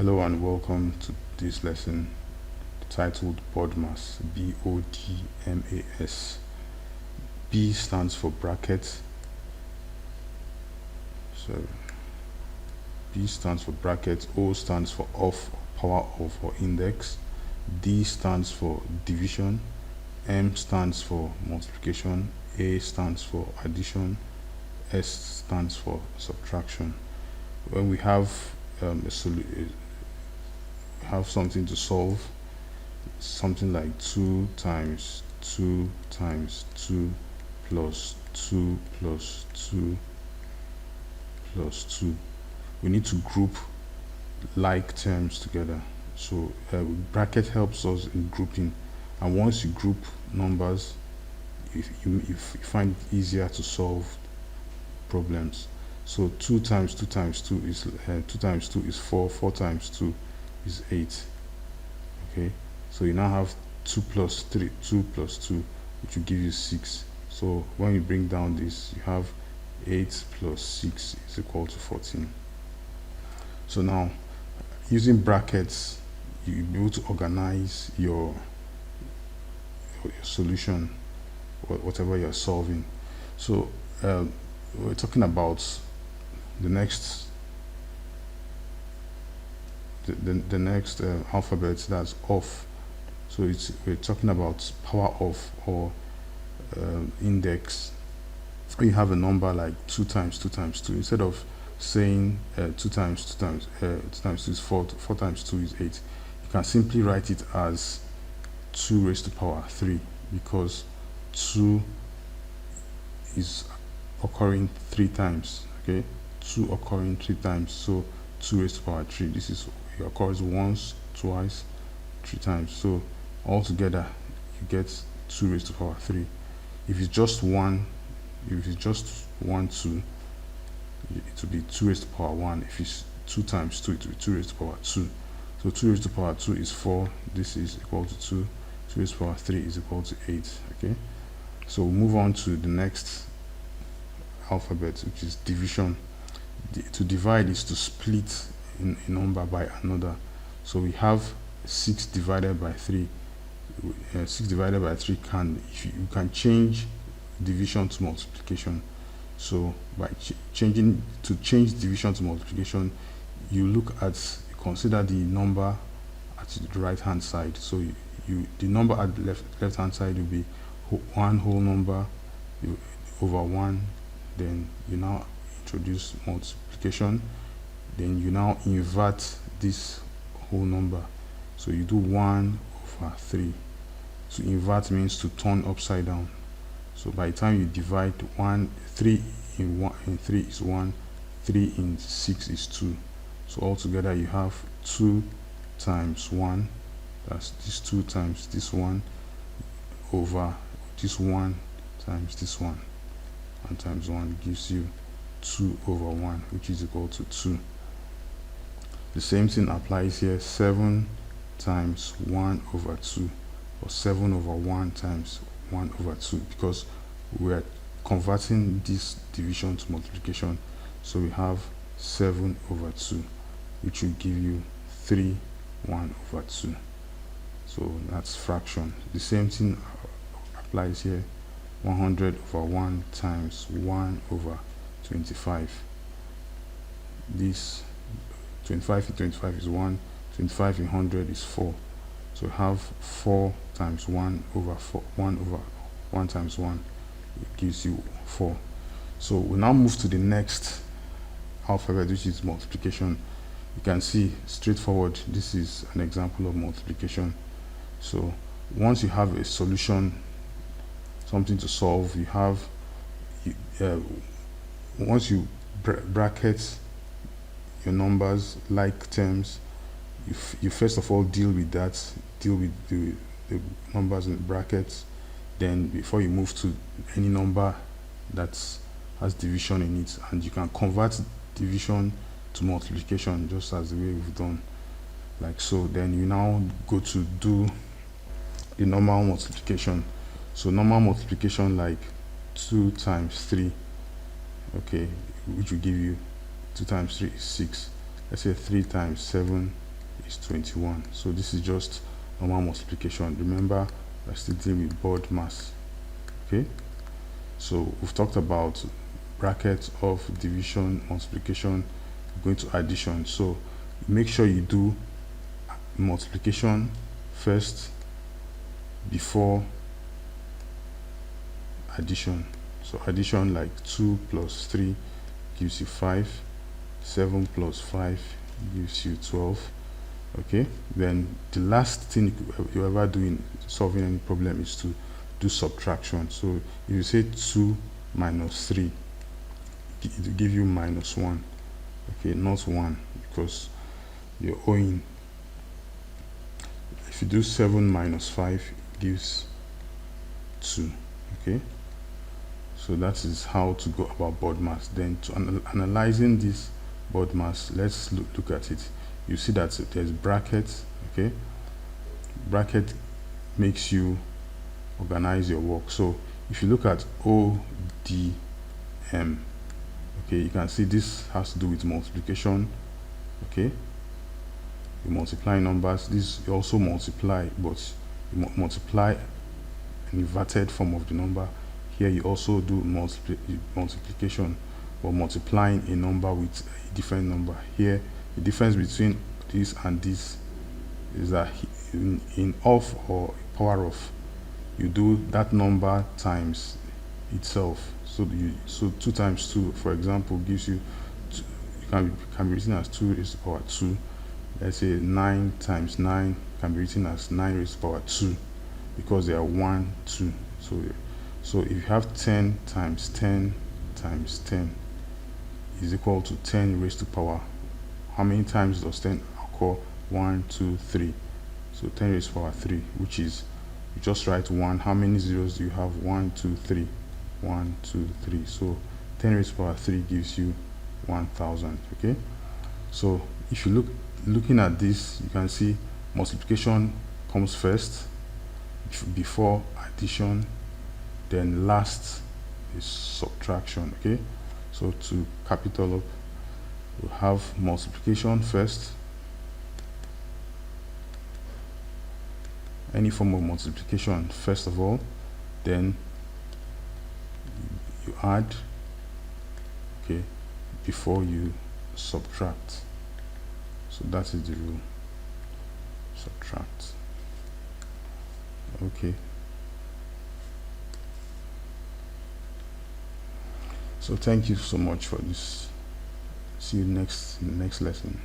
Hello and welcome to this lesson titled Bodmas, Bodmas. B stands for bracket. So B stands for bracket, O stands for off, power of or index, D stands for division, M stands for multiplication, A stands for addition, S stands for subtraction. When we have something to solve, something like 2 times 2 times 2 plus 2 plus 2 plus 2, we need to group like terms together. So bracket helps us in grouping, and once you group numbers, if you find it easier to solve problems. So 2 times 2 times 2 is 2 times 2 is 4, 4 times 2 is 8. Okay, so you now have 2 plus 3, 2 plus 2, which will give you 6. So when you bring down this, you have 8 plus 6 is equal to 14. So now, using brackets, you'll be able to organize your solution, whatever you're solving. So we're talking about the next alphabet, that's off. So we're talking about power of or index. You have a number like 2 times 2 times 2. Instead of saying 2 times 2 times 2 times 2 is 4, 4 times 2 is 8, you can simply write it as 2 raised to power 3, because 2 is occurring 3 times. Okay, 2 occurring 3 times, so 2 raised to power 3. This is, it occurs once, twice, 3 times. So altogether you get 2 raised to power 3. If it's just 1, 2, it will be 2 raised to power 1. If it's 2 times 2, it will be 2 raised to power 2. So 2 raised to power 2 is 4. This is equal to 2. 2 raised to power 3 is equal to 8. Okay, so we'll move on to the next alphabet, which is division. To divide is to split a number by another. So we have 6 divided by 3. 6 divided by 3 you can change division to multiplication. So by change division to multiplication, you consider the number at the right hand side. So the number at the left hand side will be one whole number over 1. Then you now introduce multiplication, then you now invert this whole number. So you do 1 over 3. To invert means to turn upside down. So by the time you divide 3 in 3 is 1, 3 in 6 is 2. So altogether you have 2 times 1, that's this 2 times this 1, over this 1 times this 1, and times 1 gives you 2 over 1, which is equal to 2. The same thing applies here. 7 times 1 over 2, or 7 over 1 times 1 over 2, because we're converting this division to multiplication. So we have 7 over 2, which will give you 3 1 over 2. So that's fraction. The same thing applies here. 100 over 1 times 1 over 25. This 25 in 25 is 1. 25 in 100 is 4. So have 4 times 1 over 4. 1 over 1 times 1, it gives you 4. So we now move to the next alphabet, which is multiplication. You can see straightforward, this is an example of multiplication. So once you have a solution, something to solve, you have once you bracket your numbers, like terms, you first of all deal with the numbers in the brackets. Then before you move to any number that has division in it, and you can convert division to multiplication just as the way we've done, like so. Then you now go to do the normal multiplication. So normal multiplication, like 2 times 3, okay, which will give you 2 times 3 is 6. Let's say 3 times 7 is 21. So this is just normal multiplication. Remember, we're still dealing with Bodmas. Okay, so we've talked about brackets of division, multiplication, going to addition. So make sure you do multiplication first before addition. So addition, like 2 plus 3 gives you 5, 7 plus 5 gives you 12. Okay, then the last thing you ever do in solving any problem is to do subtraction. So if you say 2 minus 3, it will give you minus 1. Okay, not 1, because you're owing. If you do 7 minus 5, it gives 2. Okay, so that is how to go about Bodmas. Then to analyzing this Bodmas, let's look at it. You see that there's brackets. Okay, bracket makes you organize your work. So if you look at ODM, okay, you can see this has to do with multiplication. Okay, you multiply numbers. This you also multiply, but you multiply an inverted form of the number. Here you also do multiplication, but multiplying a number with a different number. Here the difference between this and this is that in of or power of, you do that number times itself. So 2 times 2, for example, gives you can be written as 2 raised to the power 2. Let's say 9 times 9 can be written as 9 raised to the power 2, because they are 1, 2. So if you have 10 times 10 times 10 is equal to 10 raised to the power, how many times does 10 occur? 1, 2, 3. So 10 raised to the power 3, which is, you just write 1. How many zeros do you have? 1, 2, 3. 1, 2, 3. So 10 raised to the power 3 gives you 1000. Okay, so if you looking at this, you can see multiplication comes first before addition, then last is subtraction. Okay, so to cap it all up, we have multiplication first, any form of multiplication first of all, then you add, okay, before you subtract. So that is the rule. Subtract. Okay, so thank you so much for this. See you in the next lesson.